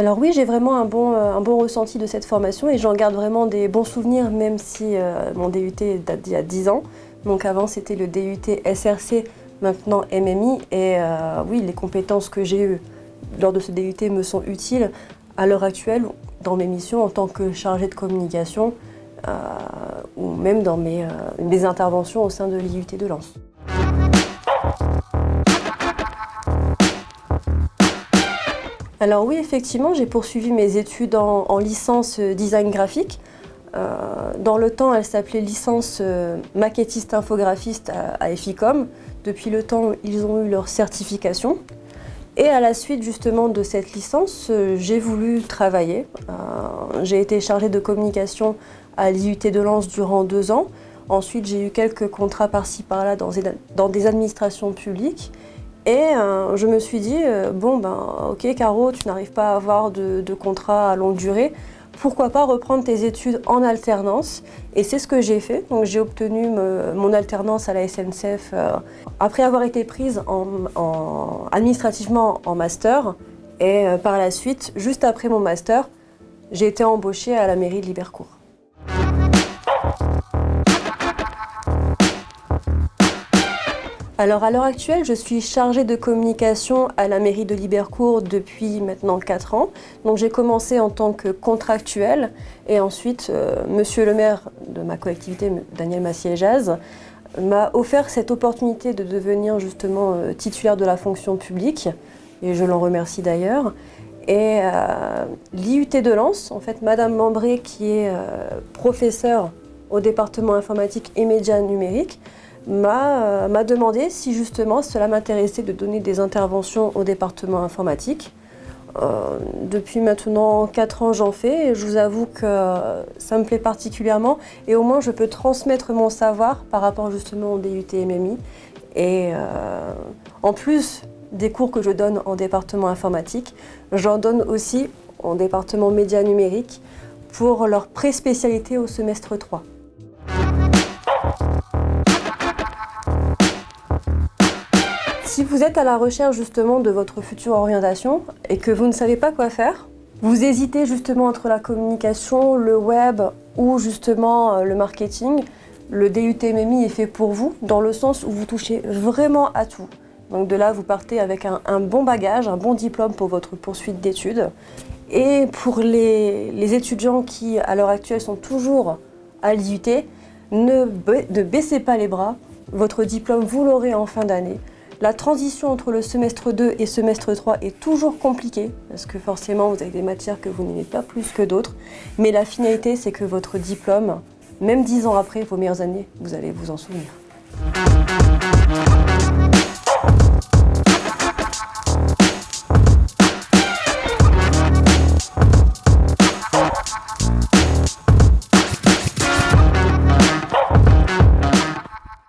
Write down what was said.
Alors oui, j'ai vraiment un bon ressenti de cette formation et j'en garde vraiment des bons souvenirs, même si mon DUT date d'il y a 10 ans. Donc avant, c'était le DUT SRC, maintenant MMI. Et oui, les compétences que j'ai eues lors de ce DUT me sont utiles à l'heure actuelle dans mes missions en tant que chargée de communication ou même dans mes interventions au sein de l'IUT de Lens. Alors oui, effectivement, j'ai poursuivi mes études en licence design graphique. Dans le temps, elle s'appelait licence maquettiste infographiste à EFICOM. Depuis le temps, ils ont eu leur certification. Et à la suite justement de cette licence, j'ai voulu travailler. J'ai été chargée de communication à l'IUT de Lens durant 2 ans. Ensuite, j'ai eu quelques contrats par-ci par-là dans des administrations publiques. Et je me suis dit, ok Caro, tu n'arrives pas à avoir de contrat à longue durée, pourquoi pas reprendre tes études en alternance? Et c'est ce que j'ai fait. Donc j'ai obtenu mon alternance à la SNCF après avoir été prise administrativement en master. Et par la suite, juste après mon master, j'ai été embauchée à la mairie de Libercourt. Alors à l'heure actuelle, je suis chargée de communication à la mairie de Libercourt depuis maintenant 4 ans. Donc j'ai commencé en tant que contractuelle et ensuite monsieur le maire de ma collectivité, Daniel Massier-Jaz, m'a offert cette opportunité de devenir justement titulaire de la fonction publique et je l'en remercie d'ailleurs. Et l'IUT de Lens, en fait, Madame Membré, qui est professeure au département informatique et médias numériques, m'a demandé si justement cela m'intéressait de donner des interventions au département informatique. Depuis maintenant 4 ans j'en fais et je vous avoue que ça me plaît particulièrement et au moins je peux transmettre mon savoir par rapport justement au DUT MMI. Et en plus des cours que je donne en département informatique, j'en donne aussi en département médias numériques pour leur pré-spécialité au semestre 3. Si vous êtes à la recherche justement de votre future orientation et que vous ne savez pas quoi faire, vous hésitez justement entre la communication, le web ou justement le marketing, le DUT MMI est fait pour vous dans le sens où vous touchez vraiment à tout. Donc de là, vous partez avec un bon bagage, un bon diplôme pour votre poursuite d'études. Et pour les étudiants qui, à l'heure actuelle, sont toujours à l'IUT, ne baissez pas les bras. Votre diplôme, vous l'aurez en fin d'année. La transition entre le semestre 2 et semestre 3 est toujours compliquée parce que forcément vous avez des matières que vous n'aimez pas plus que d'autres. Mais la finalité, c'est que votre diplôme, même 10 ans après vos meilleures années, vous allez vous en souvenir.